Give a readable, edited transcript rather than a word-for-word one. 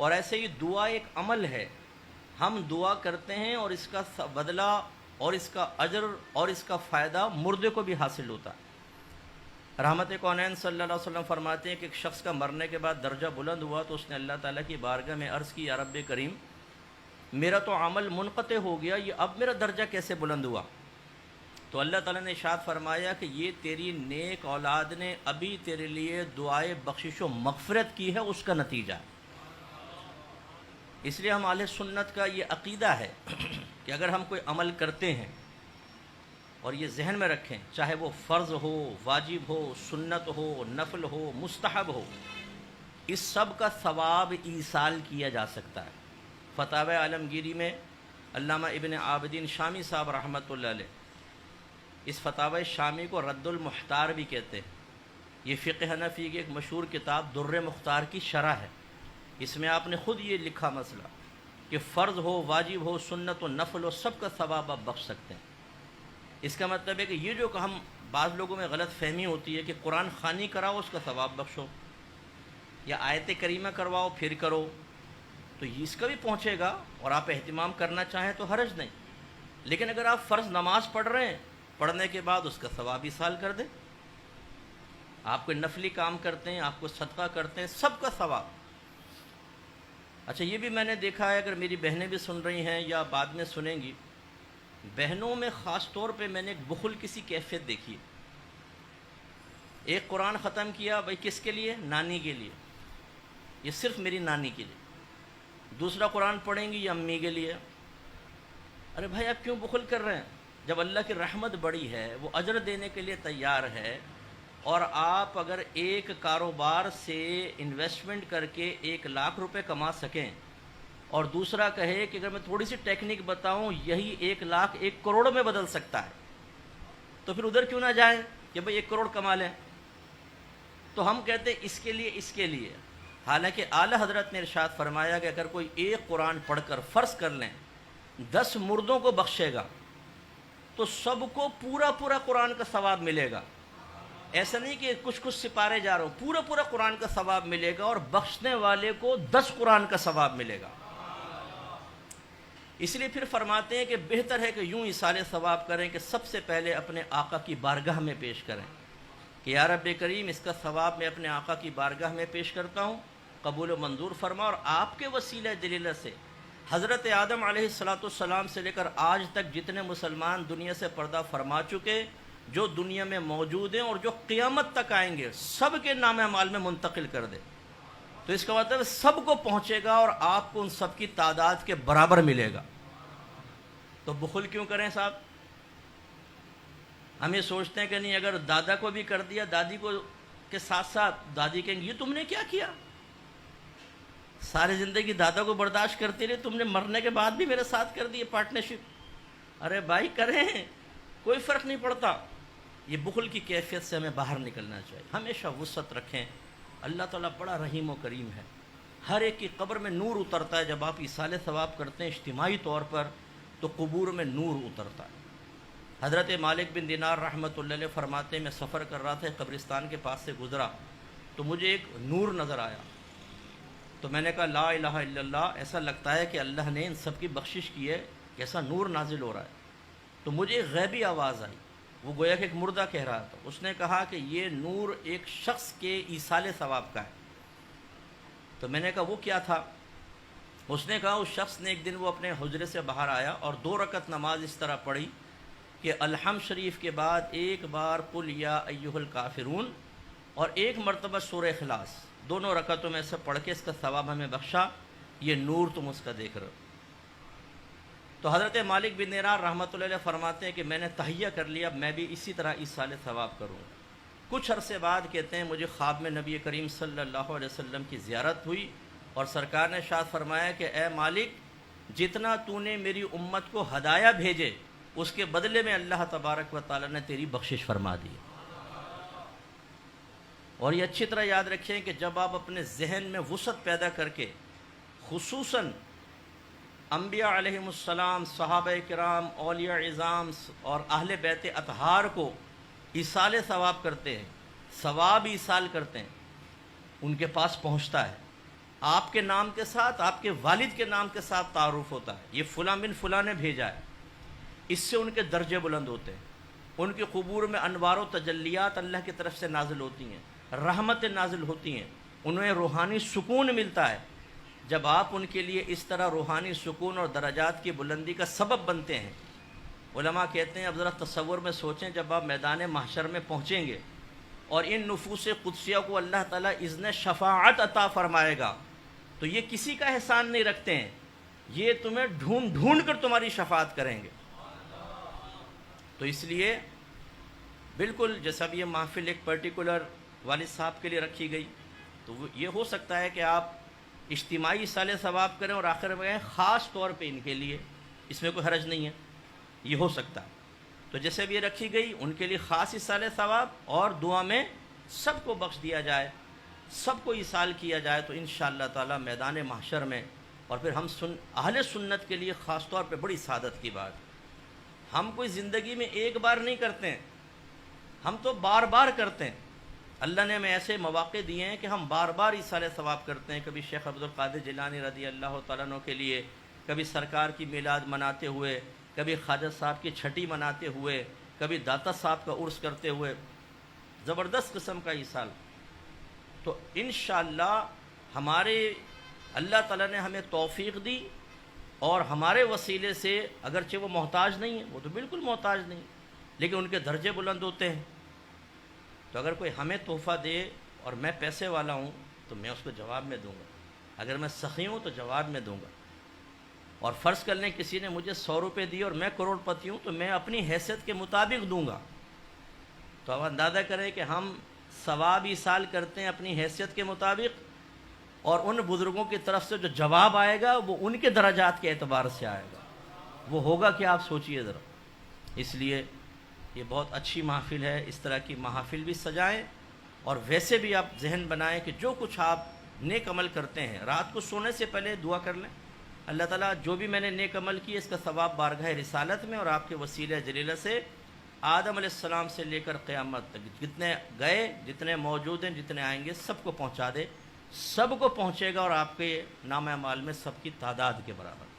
اور ایسے ہی دعا ایک عمل ہے، ہم دعا کرتے ہیں اور اس کا بدلہ اور اس کا اجر اور اس کا فائدہ مردے کو بھی حاصل ہوتا ہے۔ رحمت کونین صلی اللہ علیہ وسلم فرماتے ہیں کہ ایک شخص کا مرنے کے بعد درجہ بلند ہوا تو اس نے اللہ تعالیٰ کی بارگاہ میں عرض کی، یا رب کریم، میرا تو عمل منقطع ہو گیا، یہ اب میرا درجہ کیسے بلند ہوا؟ تو اللہ تعالیٰ نے ارشاد فرمایا کہ یہ تیری نیک اولاد نے ابھی تیرے لیے دعائے بخشش و مغفرت کی ہے، اس کا نتیجہ ہے۔ اس لیے ہم اہل سنت کا یہ عقیدہ ہے کہ اگر ہم کوئی عمل کرتے ہیں اور یہ ذہن میں رکھیں، چاہے وہ فرض ہو، واجب ہو، سنت ہو، نفل ہو، مستحب ہو، اس سب کا ثواب ایصال کیا جا سکتا ہے۔ فتاوی عالمگیری میں علامہ ابن عابدین شامی صاحب رحمۃ اللہ علیہ، اس فتاوی شامی کو رد المحتار بھی کہتے ہیں۔ یہ فقہ حنفی کی ایک مشہور کتاب در مختار کی شرح ہے۔ اس میں آپ نے خود یہ لکھا مسئلہ کہ فرض ہو، واجب ہو، سنت و نفل ہو، سب کا ثواب آپ بخش سکتے ہیں۔ اس کا مطلب ہے کہ یہ جو کہ ہم بعض لوگوں میں غلط فہمی ہوتی ہے کہ قرآن خوانی کراؤ اس کا ثواب بخشو، یا آیت کریمہ کرواؤ پھر کرو، تو اس کا بھی پہنچے گا اور آپ اہتمام کرنا چاہیں تو حرج نہیں۔ لیکن اگر آپ فرض نماز پڑھ رہے ہیں، پڑھنے کے بعد اس کا ثواب ایصال کر دیں۔ آپ کوئی نفلی کام کرتے ہیں، آپ کو صدقہ کرتے ہیں، سب کا ثواب۔ اچھا، یہ بھی میں نے دیکھا ہے، اگر میری بہنیں بھی سن رہی ہیں یا بعد میں سنیں گی، بہنوں میں خاص طور پہ میں نے ایک بخل کی سی کیفیت دیکھی ہے۔ ایک قرآن ختم کیا، بھائی کس کے لیے؟ نانی کے لیے، یہ صرف میری نانی کے لیے۔ دوسرا قرآن پڑھیں گی یہ امی کے لیے۔ ارے بھائی آپ کیوں بخل کر رہے ہیں؟ جب اللہ کی رحمت بڑی ہے، وہ اجر دینے کے لیے تیار ہے، اور آپ اگر ایک کاروبار سے انویسٹمنٹ کر کے 1,00,000 روپے کما سکیں، اور دوسرا کہے کہ اگر میں تھوڑی سی ٹیکنیک بتاؤں یہی 1,00,000 1 کروڑ میں بدل سکتا ہے، تو پھر ادھر کیوں نہ جائیں کہ بھئی 1 کروڑ کما لیں؟ تو ہم کہتے ہیں اس کے لیے، اس کے لیے۔ حالانکہ اعلیٰ حضرت نے ارشاد فرمایا کہ اگر کوئی ایک قرآن پڑھ کر فرض کر لیں 10 مردوں کو بخشے گا تو سب کو پورا پورا قرآن کا ثواب ملے گا۔ ایسا نہیں کہ کچھ کچھ سپارے جا رہا ہوں، پورا پورا قرآن کا ثواب ملے گا، اور بخشنے والے کو 10 قرآن کا ثواب ملے گا۔ اس لیے پھر فرماتے ہیں کہ بہتر ہے کہ یوں ایصال ثواب کریں کہ سب سے پہلے اپنے آقا کی بارگاہ میں پیش کریں کہ یا رب کریم، اس کا ثواب میں اپنے آقا کی بارگاہ میں پیش کرتا ہوں، قبول و منظور فرما، اور آپ کے وسیلہ جلیلہ سے حضرت آدم علیہ السلام سے لے کر آج تک جتنے مسلمان دنیا سے پردہ فرما چکے، جو دنیا میں موجود ہیں اور جو قیامت تک آئیں گے، سب کے نام اعمال میں منتقل کر دے۔ تو اس کا مطلب سب کو پہنچے گا اور آپ کو ان سب کی تعداد کے برابر ملے گا۔ تو بخل کیوں کریں صاحب؟ ہم یہ سوچتے ہیں کہ نہیں، اگر دادا کو بھی کر دیا، دادی کو کے ساتھ ساتھ دادی کہیں گی یہ تم نے کیا کیا؟ ساری زندگی دادا کو برداشت کرتی رہی، تم نے مرنے کے بعد بھی میرے ساتھ کر دی پارٹنرشپ۔ ارے بھائی کریں، کوئی فرق نہیں پڑتا۔ یہ بخل کی کیفیت سے ہمیں باہر نکلنا چاہیے۔ ہمیشہ وسعت رکھیں، اللہ تعالیٰ بڑا رحیم و کریم ہے۔ ہر ایک کی قبر میں نور اترتا ہے، جب آپ ایصال ثواب کرتے ہیں اجتماعی طور پر تو قبور میں نور اترتا ہے۔ حضرت مالک بن دینار رحمۃ اللہ علیہ فرماتے ہیں، میں سفر کر رہا تھا، قبرستان کے پاس سے گزرا تو مجھے ایک نور نظر آیا، تو میں نے کہا لا الہ الا اللہ، ایسا لگتا ہے کہ اللہ نے ان سب کی بخشش کی ہے، کیسا نور نازل ہو رہا ہے۔ تو مجھے ایک غیبی آواز آئی، وہ گویا کہ ایک مردہ کہہ رہا تھا۔ اس نے کہا کہ یہ نور ایک شخص کے ایصال ثواب کا ہے۔ تو میں نے کہا وہ کیا تھا؟ اس نے کہا اس شخص نے ایک دن وہ اپنے حجرے سے باہر آیا اور 2 رکعت نماز اس طرح پڑھی کہ الحمد شریف کے بعد ایک بار قل یا ایھا الکافرون اور ایک مرتبہ سورہ اخلاص، دونوں رکعتوں میں سے پڑھ کے اس کا ثواب ہمیں بخشا، یہ نور تم اس کا دیکھ رہے ہو۔ تو حضرت مالک بن دینار رحمۃ اللہ علیہ فرماتے ہیں کہ میں نے تہیہ کر لیا، اب میں بھی اسی طرح ایصال ثواب کروں۔ کچھ عرصے بعد کہتے ہیں مجھے خواب میں نبی کریم صلی اللہ علیہ وسلم کی زیارت ہوئی، اور سرکار نے ارشاد فرمایا کہ اے مالک، جتنا تو نے میری امت کو ہدایہ بھیجے اس کے بدلے میں اللہ تبارک و تعالیٰ نے تیری بخشش فرما دی۔ اور یہ اچھی طرح یاد رکھیں کہ جب آپ اپنے ذہن میں وسعت پیدا کر کے خصوصاً انبیاء علیہم السلام، صحابہ کرام، اولیاء عظام اور اہل بیت اطہار کو ایصال ثواب کرتے ہیں، ثواب ایصال کرتے ہیں، ان کے پاس پہنچتا ہے۔ آپ کے نام کے ساتھ آپ کے والد کے نام کے ساتھ تعارف ہوتا ہے، یہ فلاں بن فلاں نے بھیجا ہے، اس سے ان کے درجے بلند ہوتے ہیں، ان کے قبور میں انوار و تجلیات اللہ کی طرف سے نازل ہوتی ہیں، رحمتیں نازل ہوتی ہیں، انہیں روحانی سکون ملتا ہے۔ جب آپ ان کے لیے اس طرح روحانی سکون اور درجات کی بلندی کا سبب بنتے ہیں، علماء کہتے ہیں اب ذرا تصور میں سوچیں، جب آپ میدان محشر میں پہنچیں گے اور ان نفوس قدسیہ کو اللہ تعالیٰ اذن شفاعت عطا فرمائے گا، تو یہ کسی کا احسان نہیں رکھتے ہیں، یہ تمہیں ڈھونڈ ڈھونڈ کر تمہاری شفاعت کریں گے۔ تو اس لیے بالکل جیسا بھی یہ محفل ایک پرٹیکولر والد صاحب کے لیے رکھی گئی، تو یہ ہو سکتا ہے کہ آپ اجتماعی اصالِ ثواب کریں اور آخر میں خاص طور پہ ان کے لیے، اس میں کوئی حرج نہیں ہے، یہ ہو سکتا ہے۔ تو جیسے بھی یہ رکھی گئی ان کے لیے خاص اصالِ ثواب، اور دعا میں سب کو بخش دیا جائے، سب کو اصال کیا جائے، تو انشاءاللہ تعالی میدان محشر میں، اور پھر ہم اہل سنت کے لیے خاص طور پہ بڑی سعادت کی بات، ہم کوئی زندگی میں ایک بار نہیں کرتے ہیں، ہم تو بار بار کرتے ہیں۔ اللہ نے ہمیں ایسے مواقع دیے ہیں کہ ہم بار بار اصالِ ثواب کرتے ہیں، کبھی شیخ عبد القادر جیلانی رضی اللہ تعالیٰ عنہ کے لیے، کبھی سرکار کی میلاد مناتے ہوئے، کبھی خواجہ صاحب کی چھٹی مناتے ہوئے، کبھی داتا صاحب کا عرس کرتے ہوئے، زبردست قسم کا اصال۔ تو انشاءاللہ ہمارے اللہ تعالیٰ نے ہمیں توفیق دی، اور ہمارے وسیلے سے، اگرچہ وہ محتاج نہیں ہیں، وہ تو بالکل محتاج نہیں، لیکن ان کے درجے بلند ہوتے ہیں۔ تو اگر کوئی ہمیں تحفہ دے اور میں پیسے والا ہوں تو میں اس کو جواب میں دوں گا، اگر میں سخی ہوں تو جواب میں دوں گا، اور فرض کر لیں کسی نے مجھے 100 روپے دیے اور میں کروڑ پتی ہوں تو میں اپنی حیثیت کے مطابق دوں گا۔ تو اب اندازہ کریں کہ ہم ثواب ایصال کرتے ہیں اپنی حیثیت کے مطابق، اور ان بزرگوں کی طرف سے جو جواب آئے گا وہ ان کے درجات کے اعتبار سے آئے گا، وہ ہوگا کہ آپ سوچئے ذرا۔ اس لیے یہ بہت اچھی محفل ہے، اس طرح کی محافل بھی سجائیں، اور ویسے بھی آپ ذہن بنائیں کہ جو کچھ آپ نیک عمل کرتے ہیں، رات کو سونے سے پہلے دعا کر لیں، اللہ تعالیٰ جو بھی میں نے نیک عمل کی اس کا ثواب بارگاہ رسالت میں اور آپ کے وسیلہ جلیلہ سے آدم علیہ السلام سے لے کر قیامت تک جتنے گئے، جتنے موجود ہیں، جتنے آئیں گے، سب کو پہنچا دے، سب کو پہنچے گا، اور آپ کے نام اعمال میں سب کی تعداد کے برابر۔